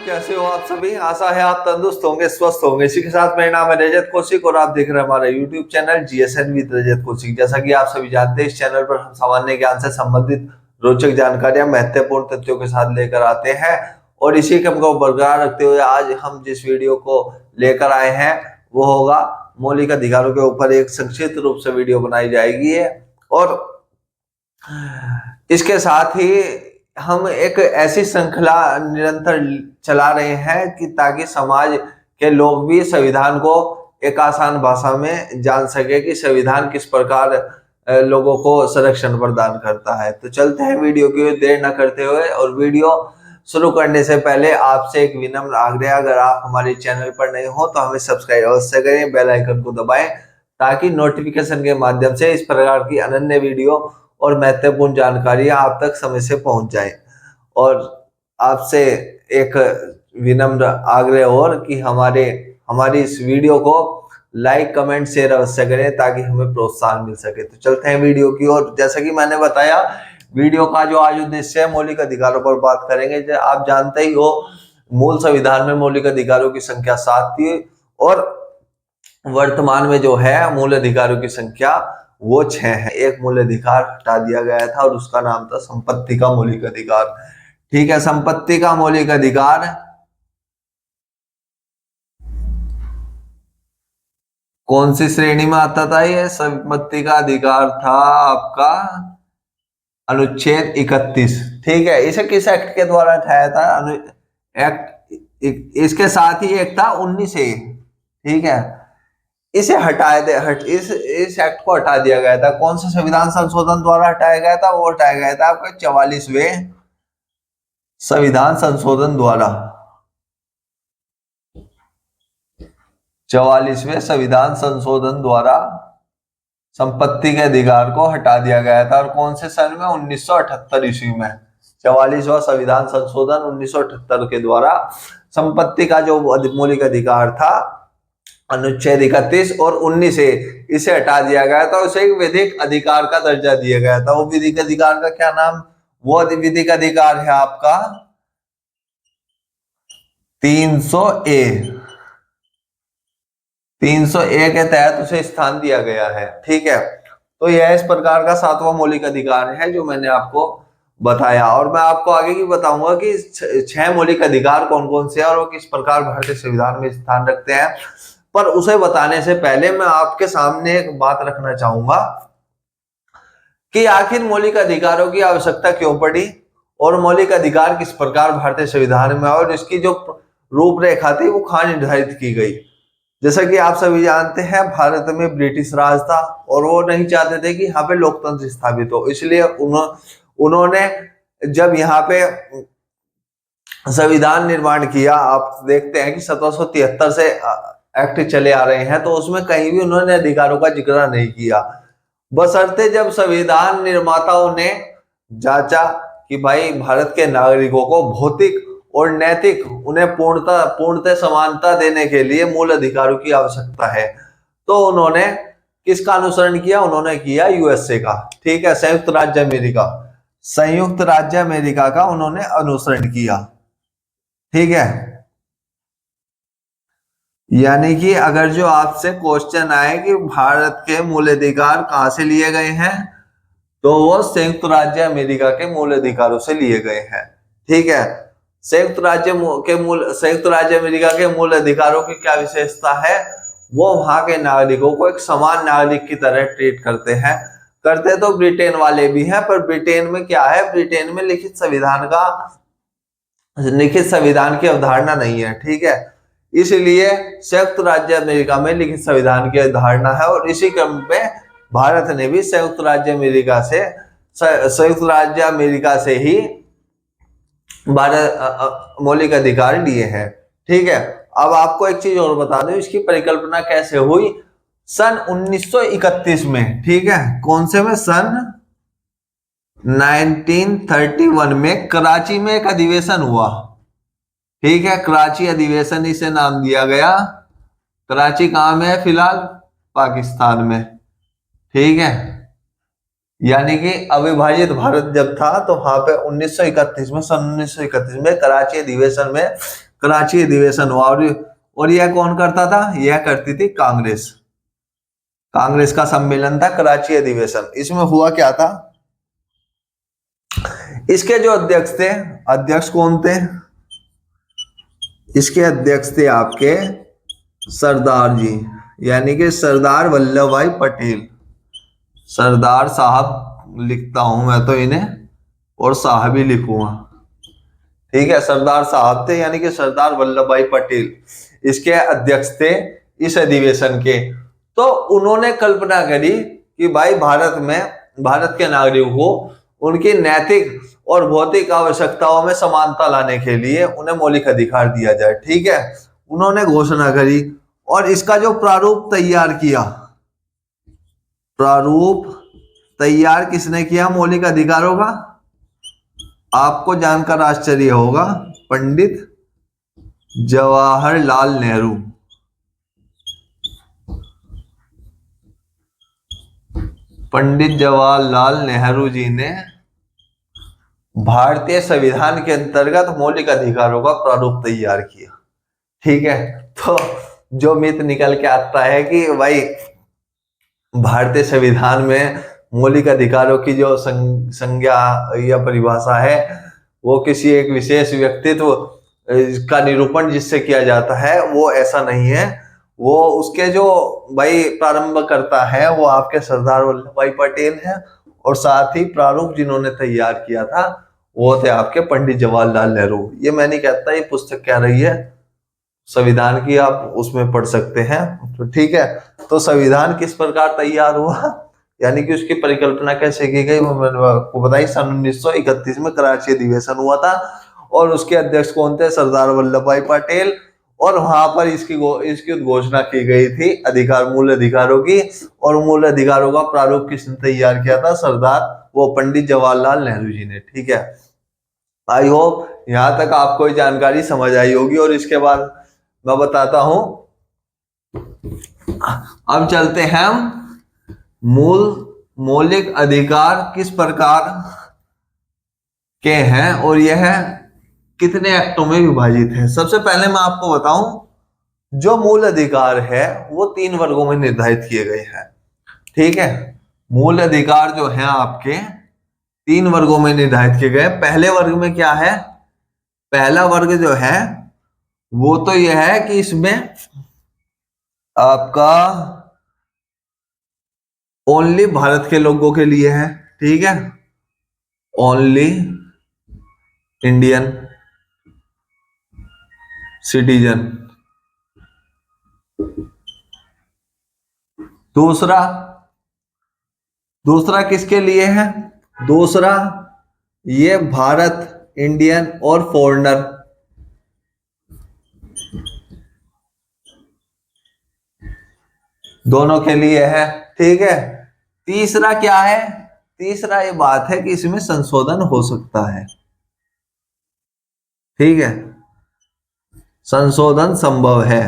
कैसे हो आप सभी। आशा है आप तंदुरुस्त होंगे, स्वस्थ होंगे। इसी के साथ मेरा नाम है रजत कौशिक और आप देख रहे हैं हमारा यूट्यूब चैनल जीएसएन विद रजत कौशिक। जैसा कि आप सभी जानते हैं, इस चैनल पर हम सामान्य ज्ञान से संबंधित रोचक जानकारियां महत्वपूर्ण तथ्यों के साथ लेकर आते हैं और इसी क्रम को बरकरार रखते हुए आज हम जिस वीडियो को लेकर आए हैं वो होगा मौलिक अधिकारों के ऊपर एक संक्षिप्त रूप से वीडियो बनाई जाएगी और इसके साथ ही हम एक ऐसी श्रृंखला निरंतर चला रहे हैं कि ताकि समाज के लोग भी संविधान को एक आसान भाषा में जान सके कि संविधान किस प्रकार लोगों को संरक्षण प्रदान करता है। तो चलते हैं वीडियो की ओर देर न करते हुए। और वीडियो शुरू करने से पहले आपसे एक विनम्र आग्रह, अगर आप हमारे चैनल पर नए हो तो हमें सब्सक्राइब अवश्य करें, बेल आइकन को दबाएं ताकि नोटिफिकेशन के माध्यम से इस प्रकार की अनन्य वीडियो और महत्वपूर्ण जानकारियां आप तक समय से पहुंच जाए। और आपसे एक विनम्र आग्रह और कि हमारी इस वीडियो को लाइक कमेंट शेयर अवश्य करें ताकि हमें प्रोत्साहन मिल सके। तो चलते हैं वीडियो की ओर। जैसा कि मैंने बताया, वीडियो का जो आज उद्देश्य है मौलिक अधिकारों पर बात करेंगे। आप जानते ही हो, मूल संविधान में मौलिक अधिकारों की संख्या 7 थी और वर्तमान में जो है मूल अधिकारों की संख्या वो 6 है। एक मूल अधिकार हटा दिया गया था और उसका नाम था संपत्ति का मौलिक अधिकार। ठीक है, संपत्ति का मौलिक अधिकार कौन सी श्रेणी में आता था? ये संपत्ति का अधिकार था आपका अनुच्छेद 31। ठीक है, इसे किस एक्ट के द्वारा हटाया था? इसके साथ ही एक था 19A। ठीक है, इसे हटाए दे इस एक्ट को हटा दिया गया था। कौन सा संविधान संशोधन द्वारा हटाया गया था? वो हटाया गया था आपका 44वें संविधान संशोधन द्वारा। 44वें संविधान संशोधन द्वारा संपत्ति के अधिकार को हटा दिया गया था। और कौन से सन में? 1978 ईस्वी में। 44वां संविधान संशोधन 1978 के द्वारा संपत्ति का जो मौलिक अधिकार था अनुच्छेद 31 और 19A इसे हटा दिया गया था। उसे एक विधिक अधिकार का दर्जा दिया गया था। वो विधिक अधिकार का क्या नाम? वो विधिक अधिकार है आपका 300A। 300A के तहत उसे स्थान दिया गया है। ठीक है, तो यह इस प्रकार का 7वां मौलिक अधिकार है जो मैंने आपको बताया। और मैं आपको आगे की बताऊंगा कि 6 मौलिक अधिकार कौन कौन से हैं और वो किस प्रकार भारतीय संविधान में स्थान रखते हैं। पर उसे बताने से पहले मैं आपके सामने एक बात रखना चाहूंगा कि आखिर मौलिक अधिकारों की आवश्यकता क्यों पड़ी और मौलिक अधिकार किस प्रकार भारतीय संविधान में और इसकी जो रूपरेखा थी वो कहाँ निर्धारित की गई। जैसा कि आप सभी जानते हैं, भारत में ब्रिटिश राज था और वो नहीं चाहते थे कि यहाँ पे लोकतंत्र स्थापित हो। इसलिए उन्होंने जब यहाँ पे संविधान निर्माण किया, आप देखते हैं कि 1773 से एक्ट चले आ रहे हैं, तो उसमें कहीं भी उन्होंने अधिकारों का जिक्र नहीं किया। बशर्ते जब संविधान निर्माताओं ने जांचा कि भाई भारत के नागरिकों को भौतिक और नैतिक उन्हें पूर्णतः समानता देने के लिए मूल अधिकारों की आवश्यकता है, तो उन्होंने किसका अनुसरण किया? उन्होंने किया यूएसए का। ठीक है, संयुक्त राज्य अमेरिका का उन्होंने अनुसरण किया। ठीक है, यानी कि अगर जो आपसे क्वेश्चन आए कि भारत के मूल अधिकार कहां से लिए गए हैं, तो वो संयुक्त राज्य अमेरिका के मूल अधिकारों से लिए गए हैं। ठीक है, संयुक्त राज्य अमेरिका के मूल अधिकारों की क्या विशेषता है? वो वहां के नागरिकों को एक समान नागरिक की तरह ट्रीट करते हैं। करते तो ब्रिटेन वाले भी हैं, पर ब्रिटेन में क्या है? ब्रिटेन में लिखित संविधान की अवधारणा नहीं है। ठीक है, इसलिए संयुक्त राज्य अमेरिका में लिखित संविधान की अवधारणा है और इसी क्रम में भारत ने भी संयुक्त राज्य अमेरिका से ही मौलिक अधिकार लिए हैं। ठीक है, अब आपको एक चीज और बता दूं, इसकी परिकल्पना कैसे हुई? सन 1931 में। ठीक है, कौन से में? सन 1931 में कराची में एक अधिवेशन हुआ। ठीक है, कराची अधिवेशन इसे नाम दिया गया। कराची कहां में है फिलहाल? पाकिस्तान में। ठीक है, यानी कि अविभाजित भारत जब था तो वहां पे सन 1931 में कराची अधिवेशन में कराची अधिवेशन हुआ। और यह कौन करता था? यह करती थी कांग्रेस। कांग्रेस का सम्मेलन था कराची अधिवेशन। इसमें हुआ क्या था, इसके जो अध्यक्ष थे, अध्यक्ष कौन थे? इसके अध्यक्ष थे आपके सरदार जी, यानी कि सरदार वल्लभ भाई पटेल। सरदार साहब लिखता हूं मैं तो इन्हें, और साहब ही लिखूंगा, ठीक है। सरदार साहब थे, यानी कि सरदार वल्लभ भाई पटेल इसके अध्यक्ष थे इस अधिवेशन के। तो उन्होंने कल्पना करी कि भाई भारत के नागरिकों को उनकी नैतिक और भौतिक आवश्यकताओं में समानता लाने के लिए उन्हें मौलिक अधिकार दिया जाए, ठीक है। उन्होंने घोषणा करी और इसका जो प्रारूप तैयार किया, प्रारूप तैयार किसने किया मौलिक अधिकारों का? आपको जानकर आश्चर्य होगा, पंडित जवाहरलाल नेहरू। पंडित जवाहरलाल नेहरू जी ने भारतीय संविधान के अंतर्गत मौलिक अधिकारों का प्रारूप तैयार किया, ठीक है। तो जो मिथ निकल के आता है कि भाई भारतीय संविधान में मौलिक अधिकारों की जो संज्ञा या परिभाषा है वो किसी एक विशेष व्यक्तित्व का निरूपण जिससे किया जाता है, वो ऐसा नहीं है। वो उसके जो भाई प्रारंभ करता है वो आपके सरदार वल्लभ भाई पटेल है, और साथ ही प्रारूप जिन्होंने तैयार किया था वो थे आपके पंडित जवाहरलाल नेहरू। ये मैं नहीं कहता, ये पुस्तक कह रही है संविधान की, आप उसमें पढ़ सकते हैं, तो ठीक है। तो संविधान किस प्रकार तैयार हुआ, यानी कि उसकी परिकल्पना कैसे की गई, वो मैंने आपको बताई। सन 1931 में कराची अधिवेशन हुआ था और उसके अध्यक्ष कौन थे? सरदार वल्लभ भाई पटेल। और वहां पर इसकी घोषणा की गई थी मूल अधिकारों की, और मूल अधिकारों का प्रारूप किसने तैयार किया था? वो पंडित जवाहरलाल नेहरू जी ने, ठीक है। आई होप यहां तक आपको जानकारी समझ आई होगी। और इसके बाद मैं बताता हूं, अब चलते हैं हम मौलिक अधिकार किस प्रकार के हैं और यह कितने एक्टों में विभाजित है। सबसे पहले मैं आपको बताऊं, जो मूल अधिकार है वो 3 वर्गों में निर्धारित किए गए हैं, ठीक है। मूल अधिकार जो है आपके 3 वर्गों में निर्धारित किए गए। पहले वर्ग में क्या है? पहला वर्ग जो है वो तो यह है कि इसमें आपका ओनली भारत के लोगों के लिए है, ठीक है। Only Indian citizen. दूसरा किसके लिए है? दूसरा ये भारत, इंडियन और फॉरेनर, दोनों के लिए है, ठीक है। तीसरा क्या है? तीसरा ये बात है कि इसमें संशोधन हो सकता है, ठीक है, संशोधन संभव है।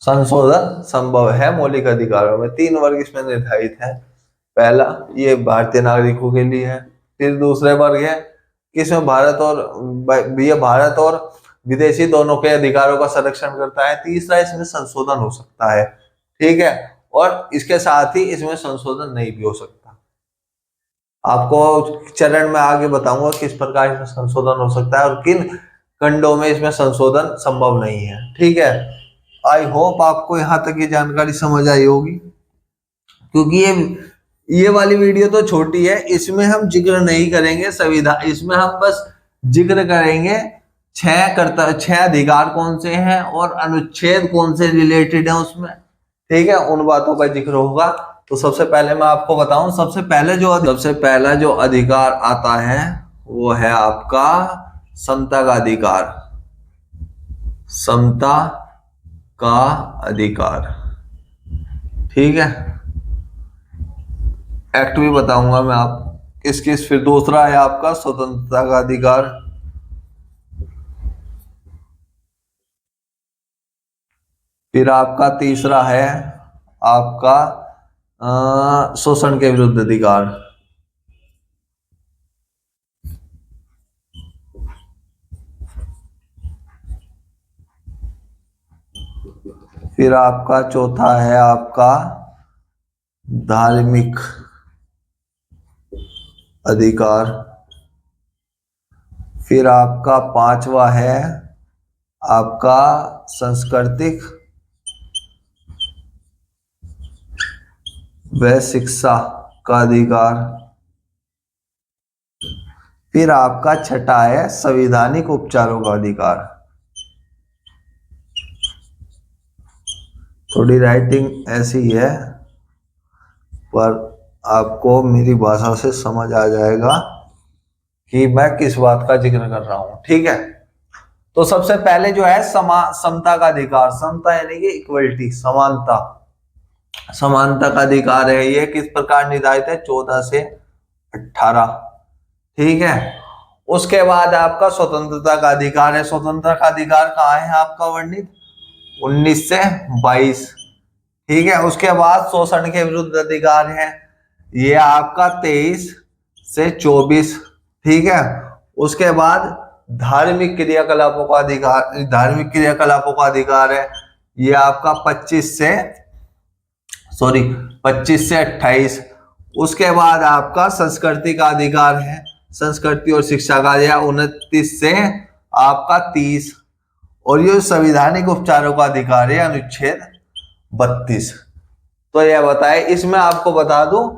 संशोधन संभव है मौलिक अधिकारों में। 3 वर्ग इसमें निर्धारित है। पहला ये भारतीय नागरिकों के लिए है, फिर दूसरे वर्ग है कि इसमें भारत और विदेशी दोनों के अधिकारों का संरक्षण करता है। तीसरा इसमें संशोधन हो सकता है, ठीक है। और इसके साथ ही इसमें संशोधन नहीं भी हो सकता। आपको चरण में आगे बताऊंगा किस प्रकार इसमें संशोधन हो सकता है और किन खंडों में इसमें संशोधन संभव नहीं है, ठीक है। आई होप आपको यहां तक ये जानकारी समझ आई होगी, क्योंकि ये वाली वीडियो तो छोटी है, इसमें हम जिक्र नहीं करेंगे संविधान, इसमें हम बस जिक्र करेंगे 6 अधिकार कौन से हैं और अनुच्छेद कौन से रिलेटेड है उसमें, ठीक है, उन बातों का जिक्र होगा। तो सबसे पहले मैं आपको बताऊं, सबसे पहला जो अधिकार आता है वो है आपका समता का अधिकार। समता का अधिकार, ठीक है। एक्ट भी बताऊंगा मैं आप किस। फिर दूसरा है आपका स्वतंत्रता का अधिकार। फिर आपका तीसरा है आपका शोषण के विरुद्ध अधिकार। फिर आपका चौथा है आपका धार्मिक अधिकार। फिर आपका पांचवा है आपका सांस्कृतिक व शिक्षा का अधिकार। फिर आपका छठा है संवैधानिक उपचारों का अधिकार। थोड़ी राइटिंग ऐसी है पर आपको मेरी भाषा से समझ आ जाएगा कि मैं किस बात का जिक्र कर रहा हूं। ठीक है, तो सबसे पहले जो है समता का अधिकार। समता यानी कि इक्वलिटी, समानता। समानता का अधिकार है, ये किस प्रकार निर्धारित है? 14 से 18। ठीक है, उसके बाद आपका स्वतंत्रता का अधिकार है। स्वतंत्रता का अधिकार कहाँ है आपका वर्णित? 19 से 22। ठीक है, उसके बाद शोषण के विरुद्ध अधिकार है, ये आपका 23 से 24। ठीक है, उसके बाद धार्मिक क्रियाकलापों का अधिकार, धार्मिक क्रियाकलापों का अधिकार है, ये आपका 25 से 28। उसके बाद आपका संस्कृति का अधिकार है, संस्कृति और शिक्षा का, यह 29 से आपका 30। और ये संवैधानिक उपचारों का अधिकार है अनुच्छेद 32। तो यह बताए, इसमें आपको बता दूं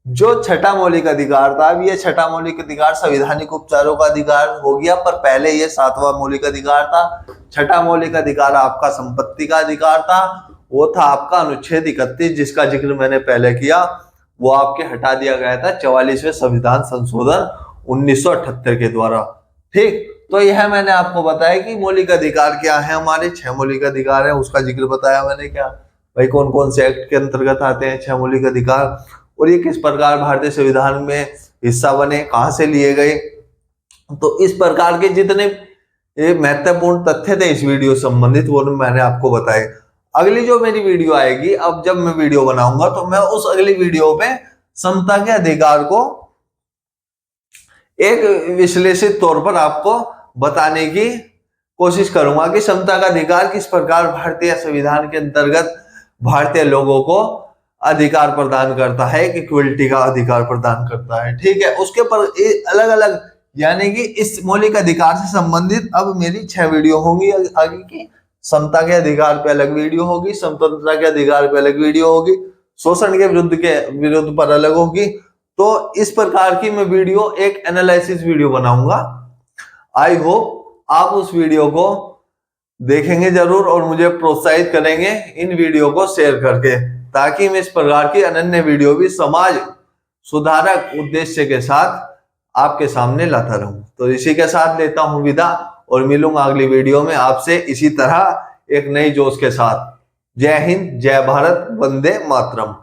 जो छठा मौलिक अधिकार था, अब ये छठा मौलिक अधिकार संवैधानिक उपचारों का अधिकार हो गया, पर पहले ये 7वां मौलिक अधिकार था। छठा मौलिक अधिकार आपका संपत्ति का अधिकार था, वो था आपका अनुच्छेद 31, जिसका जिक्र मैंने पहले किया, वो आपके हटा दिया गया था 44वें संविधान संशोधन 1978 के द्वारा। ठीक, तो यह मैंने आपको बताया कि मौलिक अधिकार क्या है। हमारे 6 मौलिक अधिकार है, उसका जिक्र बताया मैंने। क्या भाई, कौन कौन से एक्ट के अंतर्गत आते हैं 6 मौलिक अधिकार, और ये किस प्रकार भारतीय संविधान में हिस्सा बने, कहां से लिए गए। तो इस प्रकार के जितने महत्वपूर्ण तथ्य थे इस वीडियो संबंधित, वो मैंने आपको बताए। अगली जो मेरी वीडियो आएगी, अब जब मैं वीडियो बनाऊंगा तो मैं उस अगली वीडियो पे समता के अधिकार को एक विश्लेषित तौर पर आपको बताने की कोशिश करूंगा कि समता का अधिकार किस प्रकार भारतीय संविधान के अंतर्गत भारतीय लोगों को अधिकार प्रदान करता है, इक्वलिटी का अधिकार प्रदान करता है। ठीक है, उसके पर अलग अलग, यानी कि इस मौलिक अधिकार से संबंधित अब मेरी 6 वीडियो होंगी आगे की। समता के अधिकार पे अलग वीडियो होगी, स्वतंत्रता के अधिकार पे अलग वीडियो होगी, शोषण के विरुद्ध पर अलग होगी। तो इस प्रकार की मैं वीडियो, एक एनालिसिस वीडियो बनाऊंगा। आई होप आप उस वीडियो को देखेंगे जरूर और मुझे प्रोत्साहित करेंगे इन वीडियो को शेयर करके, ताकि मैं इस प्रकार की अनन्य वीडियो भी समाज सुधारक उद्देश्य के साथ आपके सामने लाता रहूं। तो इसी के साथ लेता हूं विदा और मिलूंगा अगली वीडियो में आपसे इसी तरह एक नई जोश के साथ। जय हिंद, जय भारत, वंदे मातरम।